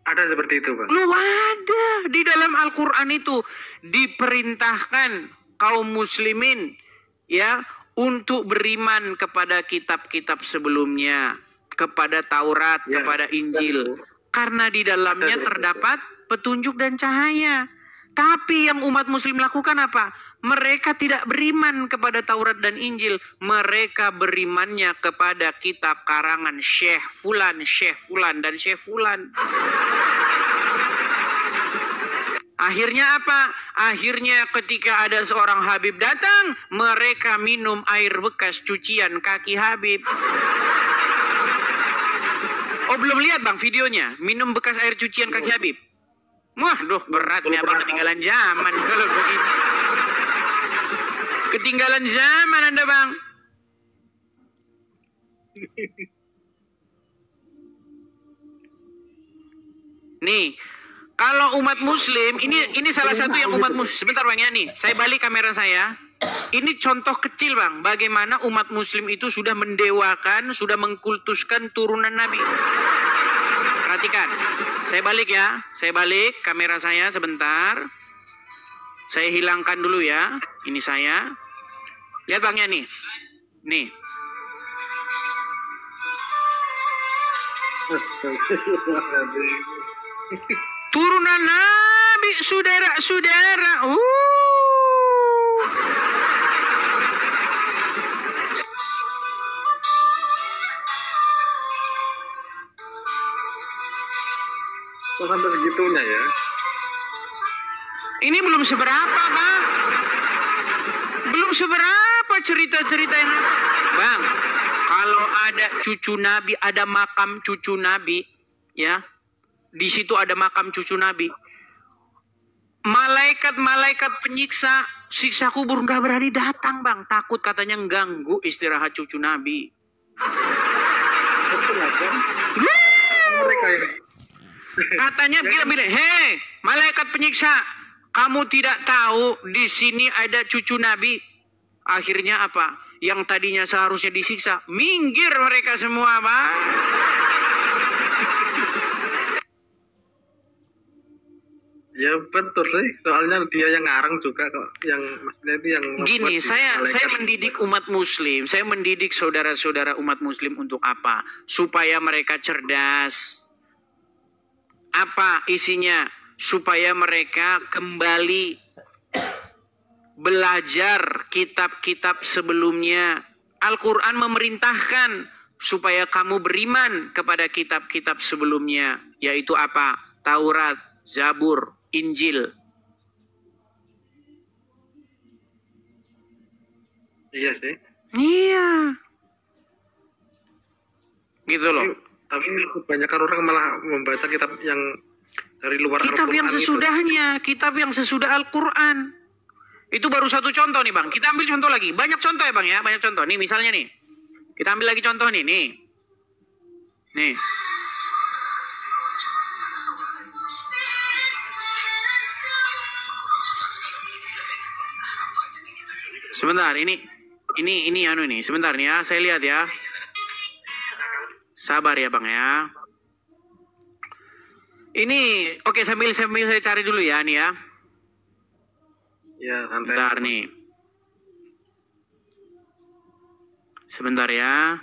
Speaker 1: Ada seperti itu, Bang.
Speaker 2: Lu ada di dalam Al-Quran itu diperintahkan kaum muslimin ya untuk beriman kepada kitab-kitab sebelumnya, kepada Taurat,
Speaker 1: Ya,
Speaker 2: kepada Injil,
Speaker 1: betul.
Speaker 2: karena di dalamnya
Speaker 1: Betul.
Speaker 2: terdapat petunjuk dan cahaya. Tapi yang umat muslim lakukan apa? Mereka tidak beriman kepada Taurat dan Injil. Mereka berimannya kepada kitab karangan Syekh Fulan, dan Syekh Fulan. Akhirnya apa? Akhirnya ketika ada seorang Habib datang, mereka minum air bekas cucian kaki Habib. Oh, belum lihat Bang videonya? Minum bekas air cucian kaki Habib. Wah, duh berat nih Abang, ketinggalan zaman kalau begitu. Ketinggalan zaman Anda, Bang. Nih, kalau umat muslim, ini salah satu yang umat muslim. Sebentar Bang ya, nih, saya balik kamera saya. Ini contoh kecil Bang, bagaimana umat muslim itu sudah mendewakan, sudah mengkultuskan turunan Nabi. Perhatikan, saya balik ya, saya balik kamera saya sebentar. Saya hilangkan dulu ya, ini saya. Lihat Bangnya nih, nih.
Speaker 1: Astagfirullahaladzim.
Speaker 2: Turunan Nabi, saudara-saudara.
Speaker 1: Kok sampai segitunya ya?
Speaker 2: Ini belum seberapa, Bang. Belum seberapa cerita-cerita yang... Bang, kalau ada cucu Nabi, ada makam cucu Nabi, ya. Di situ ada makam cucu Nabi. Malaikat-malaikat penyiksa, siksa kubur nggak berani datang, Bang. Takut katanya ganggu istirahat cucu Nabi.
Speaker 1: Betul lah, Bang. Mereka yang
Speaker 2: Katanya bilang, hei, malaikat penyiksa, kamu tidak tahu di sini ada cucu Nabi. Akhirnya apa? Yang tadinya seharusnya disiksa, minggir mereka semua, Bang.
Speaker 1: ya betul sih, soalnya dia yang ngarang juga kok, yang maksudnya itu yang
Speaker 2: Gini,
Speaker 1: membuat
Speaker 2: saya
Speaker 1: malaikat.
Speaker 2: mendidik umat muslim, saya mendidik saudara-saudara umat muslim untuk apa? Supaya mereka cerdas. Apa isinya? Supaya mereka kembali belajar kitab-kitab sebelumnya. Al-Quran memerintahkan supaya kamu beriman kepada kitab-kitab sebelumnya. Yaitu apa? Taurat, Zabur, Injil.
Speaker 1: Iya sih.
Speaker 2: Iya. Gitu loh.
Speaker 1: Tapi kebanyakan orang malah membaca kitab yang dari luar
Speaker 2: Kitab yang
Speaker 1: Al-Quran itu.
Speaker 2: sesudahnya, kitab yang sesudah Al-Quran. Itu baru satu contoh nih Bang. Kita ambil contoh lagi. Banyak contoh ya Bang ya, banyak contoh. Nih misalnya nih. Kita ambil lagi contoh nih, nih. Nih. Sebentar, ini anu nih. Sebentar nih ya, saya lihat ya. Sabar ya Bang ya. Ini oke, sambil saya cari dulu ya nih ya.
Speaker 1: Ya, santai.
Speaker 2: Bentar nih. Sebentar ya.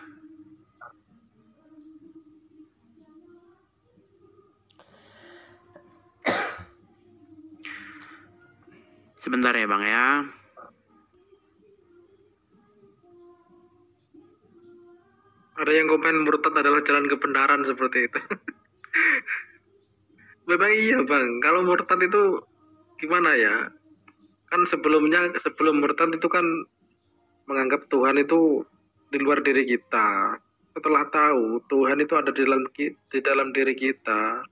Speaker 2: Sebentar ya Bang ya.
Speaker 1: Ada yang komen murtad adalah jalan kebenaran seperti itu. Memang iya Bang, kalau murtad itu gimana ya? Kan sebelum murtad itu kan menganggap Tuhan itu di luar diri kita. setelah tahu Tuhan itu ada di dalam diri kita,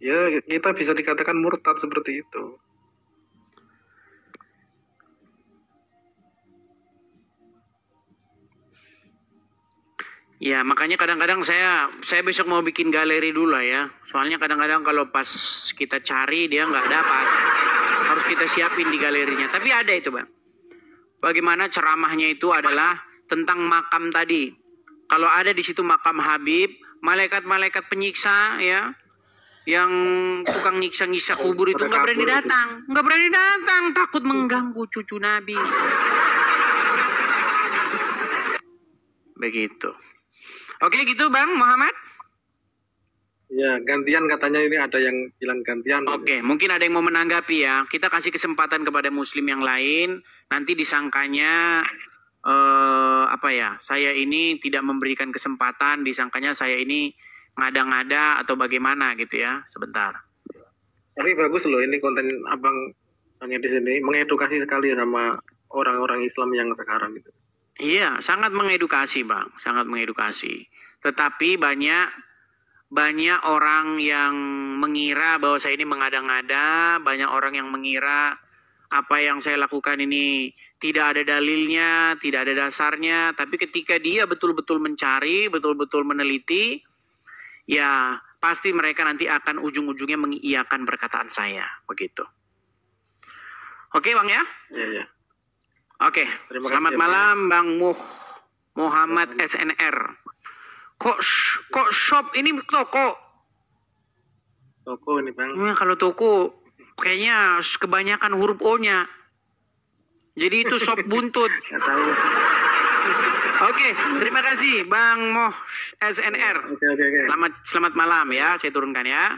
Speaker 1: ya kita bisa dikatakan murtad seperti itu.
Speaker 2: Ya, makanya kadang-kadang saya besok mau bikin galeri dulu lah ya. Soalnya kadang-kadang kalau pas kita cari dia nggak dapat. Harus kita siapin di galerinya. Tapi ada itu, Bang. Bagaimana ceramahnya itu adalah tentang makam tadi. Kalau ada di situ makam Habib, malaikat-malaikat penyiksa ya, yang tukang nyiksa-nyiksa kubur itu nggak berani datang. Nggak berani datang, takut mengganggu cucu Nabi. Begitu. Oke gitu Bang Muhammad.
Speaker 1: Ya, gantian katanya, ini ada yang bilang gantian.
Speaker 2: Oke, mungkin ada yang mau menanggapi ya. Kita kasih kesempatan kepada muslim yang lain. Nanti disangkanya saya ini tidak memberikan kesempatan, disangkanya saya ini ngada-ngada atau bagaimana gitu ya. Sebentar.
Speaker 1: Tapi bagus loh ini konten Abang di sini, mengedukasi sekali sama orang-orang Islam yang sekarang gitu.
Speaker 2: Iya, sangat mengedukasi Bang, sangat mengedukasi. Tetapi banyak orang yang mengira bahwa saya ini mengada-ngada, banyak orang yang mengira apa yang saya lakukan ini tidak ada dalilnya, tidak ada dasarnya. Tapi ketika dia betul-betul mencari, betul-betul meneliti, ya pasti mereka nanti akan ujung-ujungnya mengiyakan perkataan saya, begitu. Oke Bang ya?
Speaker 1: Iya, iya.
Speaker 2: Oke, selamat malam Bang Muhammad SNR. Kok shop ini toko?
Speaker 1: Toko ini Bang.
Speaker 2: Ya, kalau toko kayaknya kebanyakan huruf O-nya. Jadi itu shop buntut.
Speaker 1: Nggak tahu.
Speaker 2: Oke, terima kasih Bang SNR.
Speaker 1: Oke.
Speaker 2: Selamat malam ya, saya turunkan ya.